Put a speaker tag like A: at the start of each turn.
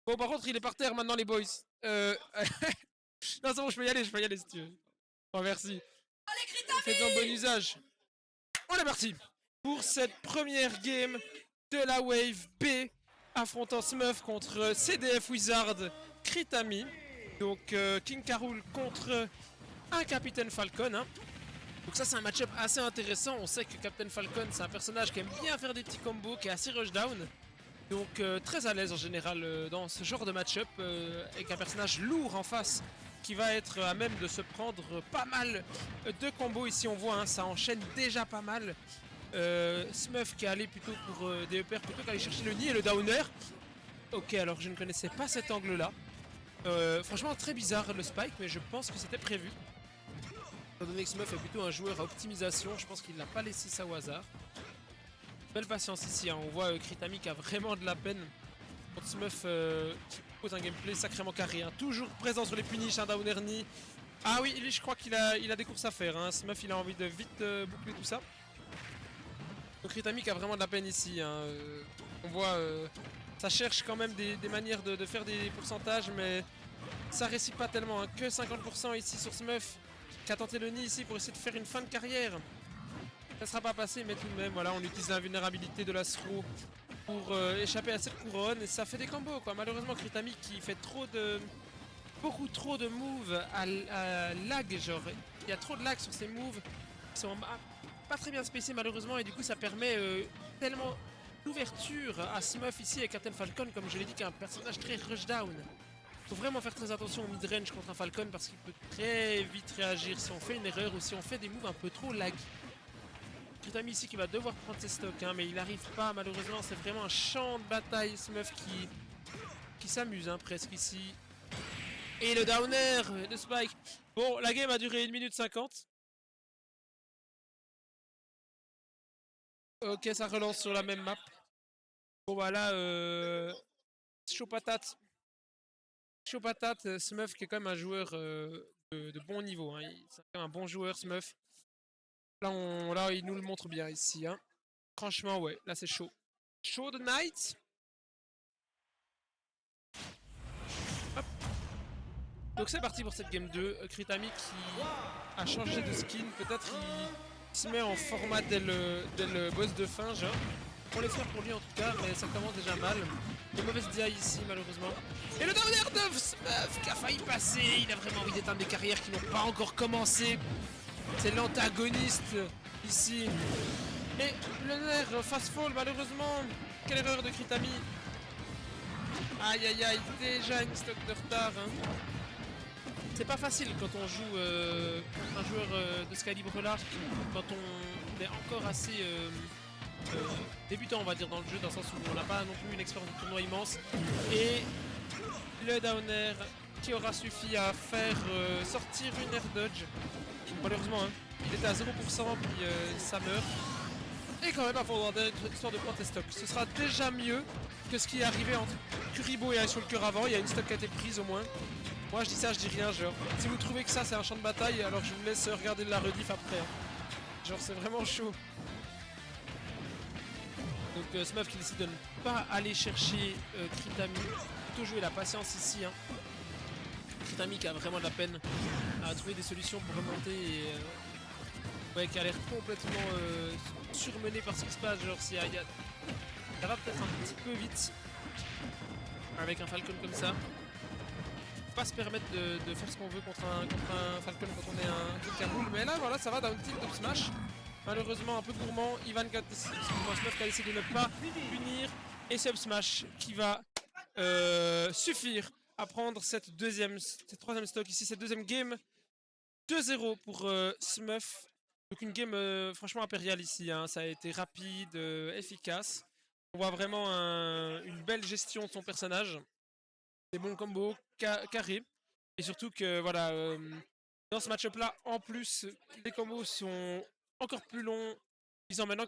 A: Bon, par contre, il est par terre maintenant, les boys. Non, c'est bon, je peux y aller si tu veux. Oh, merci. Faites-en bon usage. On est parti pour cette première game de la Wave B, affrontant Smurf contre CDF Wizard Kritami. Donc King K. Rool contre un Captain Falcon. Hein. Donc ça c'est un match-up assez intéressant. On sait que Captain Falcon c'est un personnage qui aime bien faire des petits combos, qui est assez rushdown. Donc très à l'aise en général dans ce genre de match-up, avec un personnage lourd en face qui va être à même de se prendre pas mal de combos. Ici on voit, hein, ça enchaîne déjà pas mal. Smurf qui est allé plutôt pour des EPR plutôt qu'aller chercher le nid et le downer. Ok, alors je ne connaissais pas cet angle là. Franchement très bizarre le spike, mais je pense que c'était prévu. Étant donné que Smurf est plutôt un joueur à optimisation, je pense qu'il n'a pas laissé ça au hasard. Belle patience ici, hein. On voit Kritami qui a vraiment de la peine contre Smurf qui pose un gameplay sacrément carré. Hein. Toujours présent sur les punish, un downer nid. Ah oui, lui je crois qu'il a des courses à faire. Hein. Smurf il a envie de vite boucler tout ça. Donc Kritami qui a vraiment de la peine ici. Hein. On voit, ça cherche quand même des manières de faire des pourcentages, mais ça réussit pas tellement. Hein. Que 50% ici sur Smurf, qui a tenté le nid ici pour essayer de faire une fin de carrière. Ça sera pas passé, mais tout de même, voilà, on utilise la vulnérabilité de l'Astro pour échapper à cette couronne. Et ça fait des combos, quoi. Malheureusement, Kritami qui fait beaucoup trop de moves à lag, genre. Il y a trop de lag sur ses moves qui sont pas très bien spacés malheureusement, et du coup ça permet tellement d'ouverture à Smurf ici avec Captain Falcon, comme je l'ai dit, qui est un personnage très rushdown. Faut vraiment faire très attention au mid-range contre un Falcon parce qu'il peut très vite réagir si on fait une erreur ou si on fait des moves un peu trop lag. Kritami ici qui va devoir prendre ses stocks, hein, mais il n'arrive pas malheureusement, c'est vraiment un champ de bataille Smurf qui s'amuse hein, presque ici. Et le downer de Spike. Bon, la game a duré 1 minute 50. Ok, ça relance sur la même map. Bon bah là, chaud patate. Chaud patate, Smurf qui est quand même un joueur de bon niveau. Hein. C'est quand même un bon joueur, Smurf. Là, il nous le montre bien ici. Hein. Franchement, ouais, là c'est chaud. Chaud de night. Hop. Donc c'est parti pour cette game 2. Kritami qui a changé de skin. Peut-être qu'il se met en format dès le boss de fin, genre. On l'espère pour lui en tout cas, mais ça commence déjà mal. Une mauvaise DI ici malheureusement. Et le downer de Smurf qui a failli passer. Il a vraiment envie d'éteindre des carrières qui n'ont pas encore commencé. C'est l'antagoniste ici. Et le nerf fast fall malheureusement. Quelle erreur de Kritami. Aïe aïe aïe, déjà une stock de retard. Hein. C'est pas facile quand on joue un joueur de ce calibre-là, quand on est encore assez débutant, on va dire, dans le jeu, dans le sens où on n'a pas non plus une expérience de tournoi immense. Et le downer qui aura suffi à faire sortir une air dodge. Malheureusement, hein, il était à 0%, puis ça meurt. Et quand même, il faudra histoire de prendre tes stocks. Ce sera déjà mieux que ce qui est arrivé entre Kuribo et Ice Walker avant. Il y a une stock qui a été prise au moins. Moi je dis ça, je dis rien, genre. Si vous trouvez que ça c'est un champ de bataille, alors je vous laisse regarder la rediff après. Hein. Genre c'est vraiment chaud. Donc Smurf qui décide de ne pas aller chercher Kritami. Plutôt jouer la patience ici. Hein. Kritami qui a vraiment de la peine à trouver des solutions pour remonter et ouais, qui a l'air complètement surmené par ce qui se passe. Genre si ça va peut-être un petit peu vite avec un Falcon comme ça. Pas se permettre de faire ce qu'on veut contre un Falcon quand on est un King K. Rool, mais là voilà ça va down tilt up smash. Malheureusement un peu gourmand, Ivan Smurf qui a essayé de ne pas punir et c'est up smash qui va suffire à prendre cette troisième stock ici, cette deuxième game. 2-0 pour Smurf. Donc une game franchement impériale ici, hein. Ça a été rapide, efficace. On voit vraiment une belle gestion de son personnage. Des bons combos carrés. Et surtout que voilà, dans ce match-up là, en plus, les combos sont encore plus longs. Ils ont maintenant